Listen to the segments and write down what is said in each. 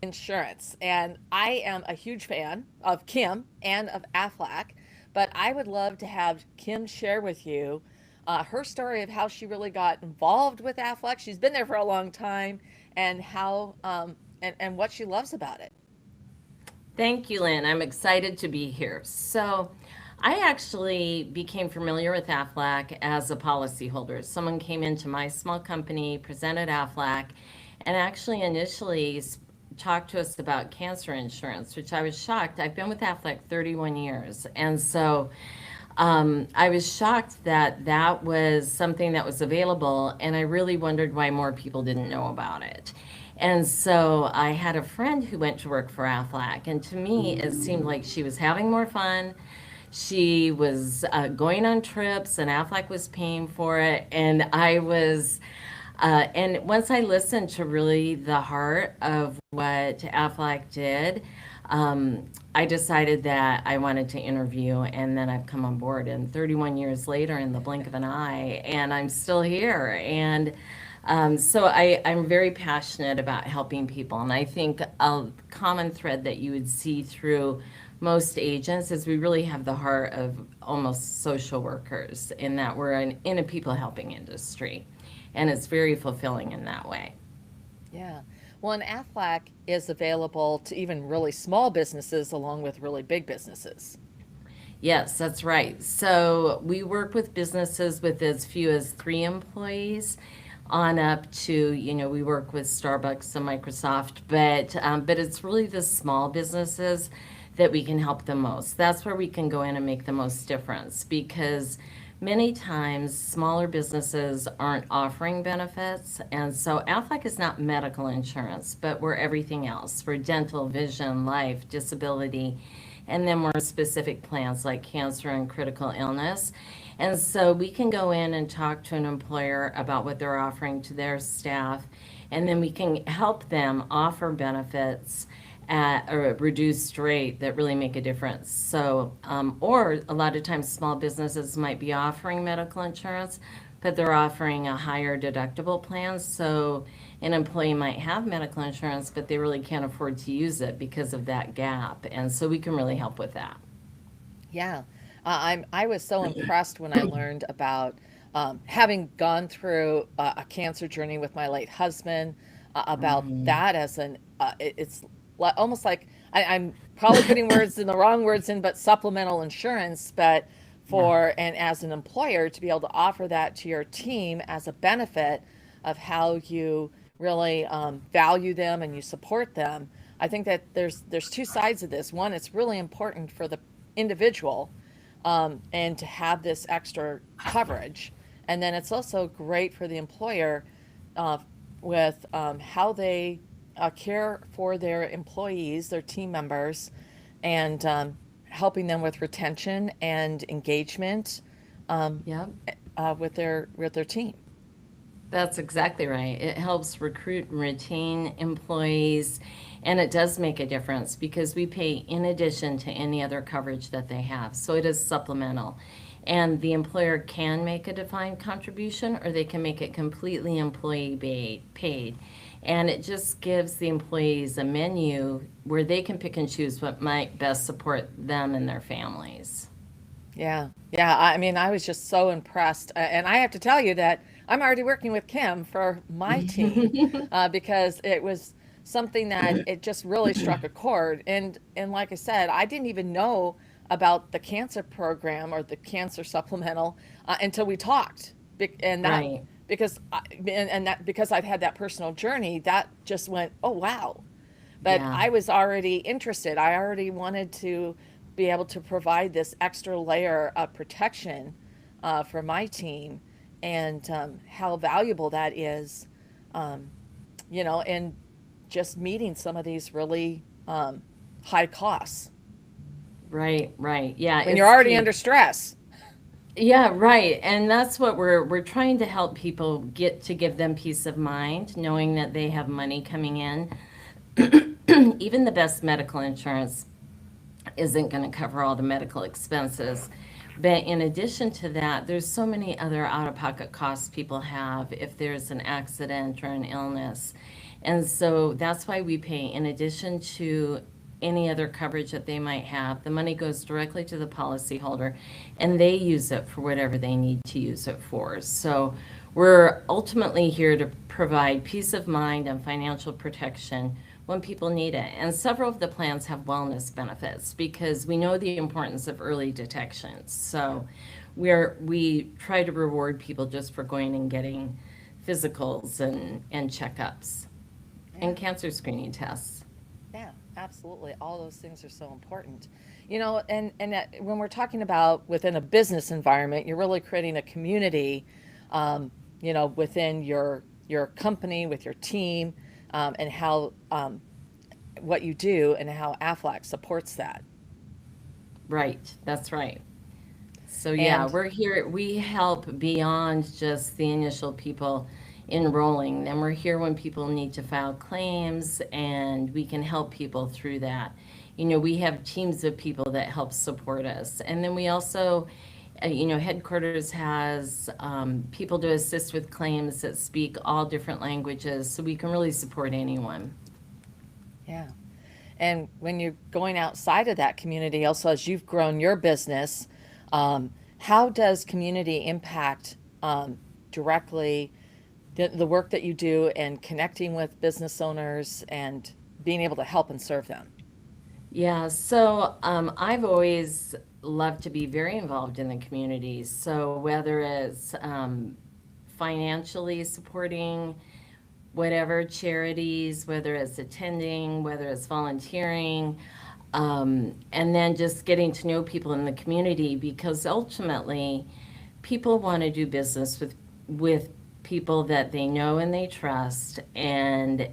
insurance. And I am a huge fan of Kim and of Aflac, but I would love to have Kim share with you her story of how she really got involved with Aflac. She's been there for a long time, and how and what she loves about it. Thank you, Lynn. I'm excited to be here. So, I actually became familiar with AFLAC as a policyholder. Someone came into my small company, presented AFLAC, and actually initially talked to us about cancer insurance, which I was shocked. I've been with AFLAC 31 years. And so I was shocked that that was something that was available, and I really wondered why more people didn't know about it. And so I had a friend who went to work for Aflac, and to me, it seemed like she was having more fun. She was going on trips, and Aflac was paying for it. And once I listened to really the heart of what Aflac did, I decided that I wanted to interview, and then I've come on board. And 31 years later, in the blink of an eye, and I'm still here. And I'm very passionate about helping people. And I think a common thread that you would see through most agents is we really have the heart of almost social workers, in that we're in a people helping industry. And it's very fulfilling in that way. Yeah. Well, and Aflac is available to even really small businesses along with really big businesses. Yes, that's right. So we work with businesses with as few as 3 employees on up to, we work with Starbucks and Microsoft, but it's really the small businesses that we can help the most. That's where we can go in and make the most difference, because many times smaller businesses aren't offering benefits. And so Aflac is not medical insurance, but we're everything else. We're dental, vision, life, disability, and then more specific plans like cancer and critical illness. And so we can go in and talk to an employer about what they're offering to their staff, and then we can help them offer benefits at a reduced rate that really make a difference. Or a lot of times small businesses might be offering medical insurance, but they're offering a higher deductible plan. So an employee might have medical insurance, but they really can't afford to use it because of that gap. And so we can really help with that. Yeah, I was so impressed when I learned about having gone through a cancer journey with my late husband, about Mhm. that as it's almost like I'm probably putting words in the wrong words in, but supplemental insurance, but Yeah. for and as an employer to be able to offer that to your team as a benefit of how you really value them and you support them. I think that there's two sides of this. One, it's really important for the individual, and to have this extra coverage. And then it's also great for the employer, uh, with how they care for their employees, their team members, and helping them with retention and engagement, um, Yep. with their team. That's exactly right. It helps recruit and retain employees, and it does make a difference because we pay in addition to any other coverage that they have. So it is supplemental. And the employer can make a defined contribution, or they can make it completely employee paid. And it just gives the employees a menu where they can pick and choose what might best support them and their families. Yeah, yeah. I mean, I was just so impressed, and I have to tell you that I'm already working with Kim for my team, because it was something that it just really struck a chord. And like I said, I didn't even know about the cancer program or the cancer supplemental until we talked, and that Right. and that because I'd had that personal journey, that just went, oh wow. But Yeah. I was already interested. I already wanted to be able to provide this extra layer of protection for my team, and how valuable that is, um, and just meeting some of these really high costs Right, right. Yeah, when you're it's already key. under stress. Yeah, right. And that's what we're trying to help people get, to give them peace of mind, knowing that they have money coming in. Even the best medical insurance isn't going to cover all the medical expenses. But in addition to that, there's so many other out-of-pocket costs people have if there's an accident or an illness. And so that's why we pay, in addition to any other coverage that they might have, the money goes directly to the policyholder and they use it for whatever they need to use it for. So we're ultimately here to provide peace of mind and financial protection when people need it. And several of the plans have wellness benefits because we know the importance of early detection. So we try to reward people just for going and getting physicals and checkups and cancer screening tests. Yeah, absolutely. All those things are so important. When we're talking about within a business environment, you're really creating a community, within your company with your team, and how what you do and how Aflac supports that. Right, that's right. So yeah, And we're here, we help beyond just the initial people enrolling. Then we're here when people need to file claims and we can help people through that. We have teams of people that help support us. And then we also, headquarters has people to assist with claims that speak all different languages, so we can really support anyone. yeah, and when you're going outside of that community, also as you've grown your business, how does community impact directly the work that you do and connecting with business owners and being able to help and serve them? Yeah, so I've always loved to be very involved in the community. So whether it's financially supporting whatever charities, whether it's attending, whether it's volunteering, and then just getting to know people in the community because ultimately people want to do business with people that they know and they trust and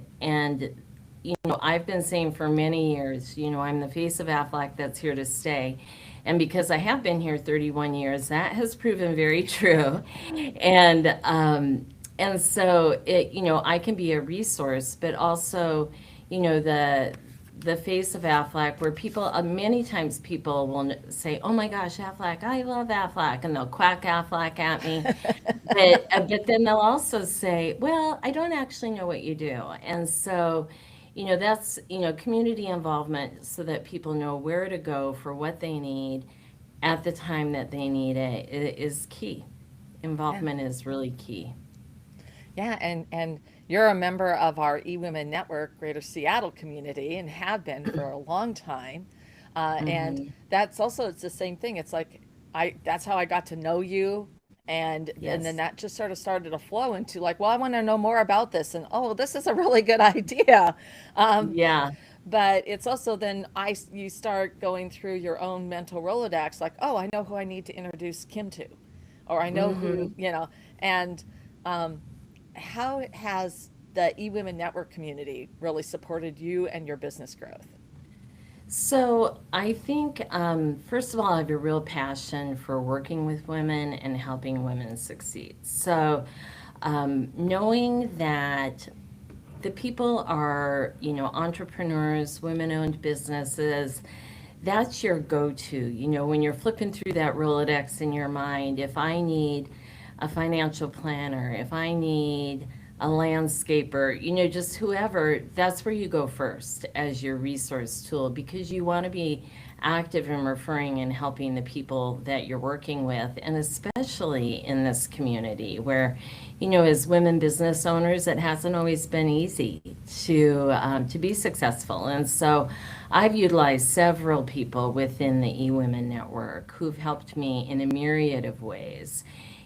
I've been saying for many years, I'm the face of Aflac that's here to stay. And because I have been here 31 years, that has proven very true. And so I can be a resource, but also, the face of Aflac where people, many times people will say, oh my gosh, Aflac, I love Aflac, and they'll quack Aflac at me. But then they'll also say, well, I don't actually know what you do. And so, that's, community involvement so that people know where to go for what they need at the time that they need it is key. Yeah. Involvement is really key. Yeah, and you're a member of our eWomen Network Greater Seattle community and have been for a long time. And Hmm. that's also it's the same thing. It's like I that's how I got to know you, and then Yes. that just sort of started to flow into like, well, I want to know more about this, and oh, this is a really good idea. Um, Yeah. but it's also then you start going through your own mental Rolodex, like, oh, I know who I need to introduce Kim to, or I know who, Hmm. and um, how has the eWomen Network community really supported you and your business growth? So I think, first of all, I have a real passion for working with women and helping women succeed. So knowing that the people are, entrepreneurs, women-owned businesses, that's your go-to. When you're flipping through that Rolodex in your mind, if I need a financial planner, if I need a landscaper, just whoever, that's where you go first as your resource tool because you want to be active in referring and helping the people that you're working with, and especially in this community where, as women business owners, it hasn't always been easy to be successful. And so I've utilized several people within the eWomen Network who've helped me in a myriad of ways.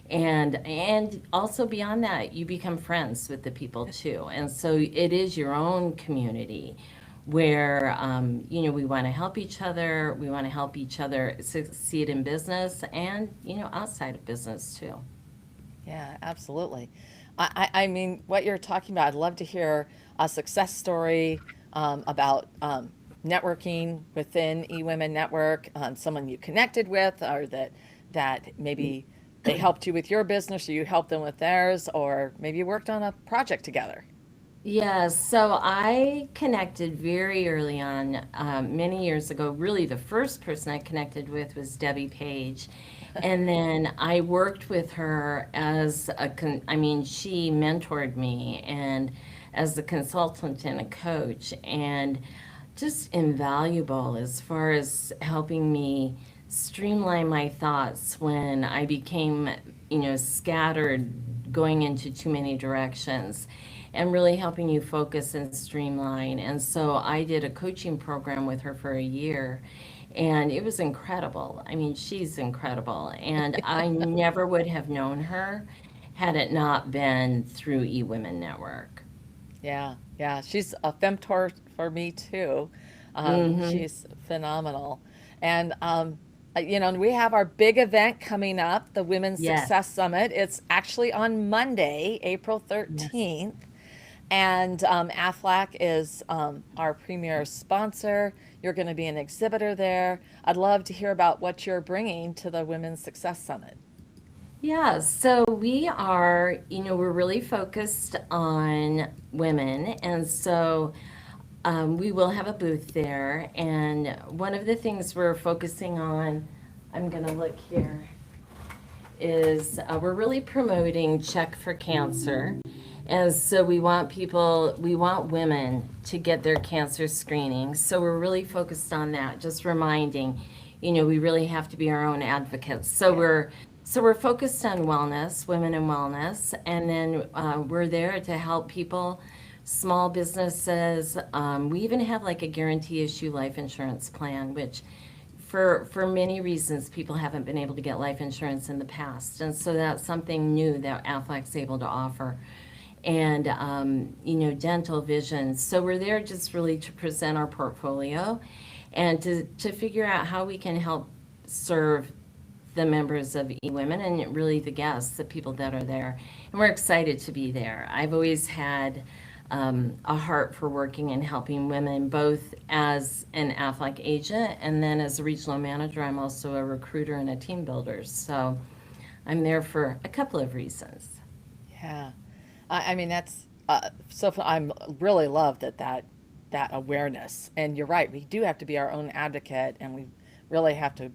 And also beyond that, you become friends with the people too. And so it is your own community where we want to help each other. We want to help each other succeed in business and outside of business too. Yeah, absolutely. I mean, what you're talking about, I'd love to hear a success story about networking within eWomen Network, someone you connected with, or that maybe they helped you with your business, or you helped them with theirs, or maybe you worked on a project together. Yeah, so I connected very early on, many years ago. Really, the first person I connected with was Debbie Page. And then I worked with her as she mentored me. And as a consultant and a coach, and just invaluable as far as helping me streamline my thoughts when I became, scattered, going into too many directions, and really helping you focus and streamline. And so I did a coaching program with her for a year, and it was incredible. I mean, she's incredible. And I never would have known her had it not been through eWomen Network. Yeah, yeah, she's a femtor for me too. Hmm. She's phenomenal. And we have our big event coming up, the Women's Yes, Success Summit. It's actually on Monday, April yes. 13th. And Aflac is our premier sponsor. You're going to be an exhibitor there. I'd love to hear about what you're bringing to the Women's Success Summit. Yeah, so we are, we're really focused on women. And so we will have a booth there. And one of the things we're focusing on, I'm going to look here, is we're really promoting Check for Cancer. And so we want women to get their cancer screening. So we're really focused on that, just reminding, we really have to be our own advocates. So we're focused on wellness, women in wellness, and then we're there to help people, small businesses. We even have like a guarantee issue life insurance plan, which for many reasons, people haven't been able to get life insurance in the past. And so that's something new that Aflac's able to offer. And, dental vision. So we're there just really to present our portfolio and to figure out how we can help serve the members of eWomen and really the guests, the people that are there. And we're excited to be there. I've always had a heart for working and helping women, both as an Aflac agent and then as a regional manager. I'm also a recruiter and a team builder. So I'm there for a couple of reasons. Yeah. I mean, that's so I'm really love that awareness. And you're right, we do have to be our own advocate, and we really have to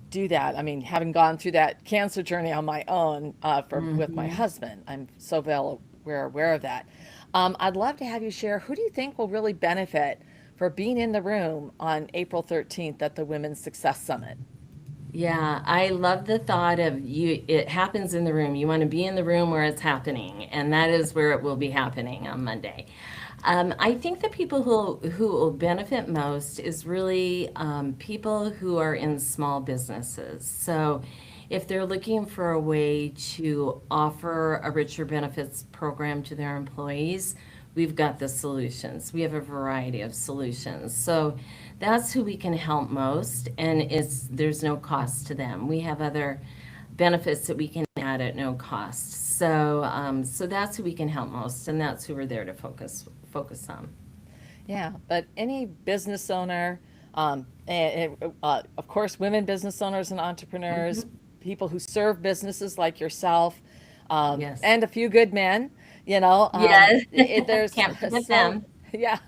do that. I mean, having gone through that cancer journey on my own for with my Hmm. husband, I'm so well aware of that. I'd love to have you share, who do you think will really benefit for being in the room on April 13th at the Women's Success Summit? Yeah, I love the thought of you. It happens in the room. You want to be in the room where it's happening, and that is where it will be happening on Monday. I think the people who will benefit most is really people who are in small businesses. So, if they're looking for a way to offer a richer benefits program to their employees, we've got the solutions. We have a variety of solutions. So that's who we can help most, and there's no cost to them. We have other benefits that we can add at no cost. So that's who we can help most, and that's who we're there to focus on. Yeah, but any business owner, of course, women business owners and entrepreneurs, Mhm. people who serve businesses like yourself, Yes. and a few good men, Yes. there's Can't forget so, them. yeah,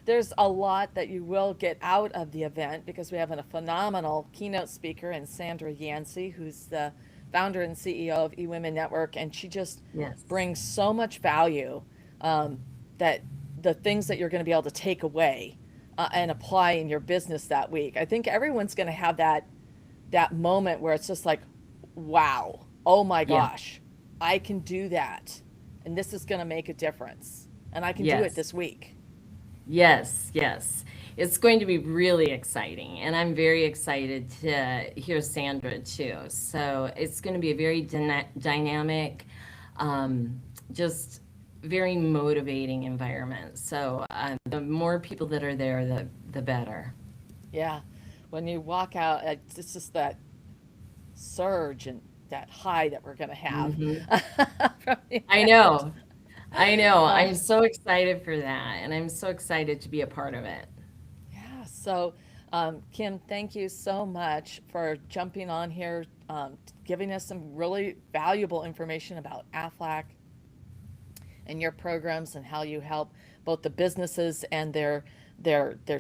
there's a lot that you will get out of the event because we have a phenomenal keynote speaker in Sandra Yancey, who's the founder and CEO of eWomen Network, and she just Yes. brings so much value that the things that you're going to be able to take away and apply in your business that week. I think everyone's going to have that moment where it's just like, wow, oh my Yeah. gosh, I can do that, and this is going to make a difference, and I can do it Yes. this week. Yes, yes. It's going to be really exciting, and I'm very excited to hear Sandra too. So it's going to be a very dynamic, just very motivating environment. So the more people that are there, the better. Yeah, when you walk out, it's just that surge and that high that we're going to have Hmm. from the I event. know, I know. Uh, I'm so excited for that, and I'm so excited to be a part of it. Yeah. So, Kim, thank you so much for jumping on here, giving us some really valuable information about Aflac and your programs and how you help both the businesses and their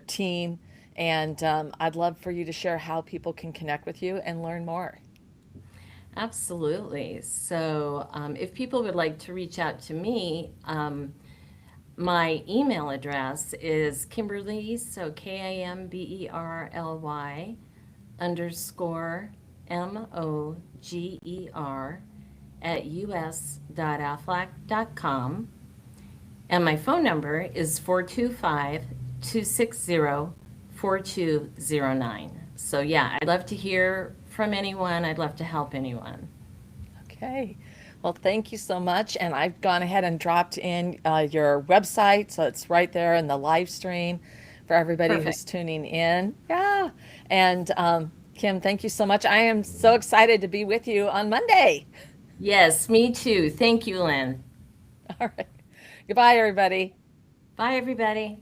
team. And I'd love for you to share how people can connect with you and learn more. Absolutely. So, if people would like to reach out to me, my email address is Kimberly, so Kimberly underscore MOGER at us.aflac.com. And my phone number is 425-260-4209. So yeah, I'd love to hear from anyone. I'd love to help anyone. Okay. Well, thank you so much. And I've gone ahead and dropped in your website, so it's right there in the live stream for everybody who's Perfect. tuning in. Yeah. And Kim, thank you so much. I am so excited to be with you on Monday. Yes, me too. Thank you, Lynn. All right. Goodbye, everybody. Bye, everybody.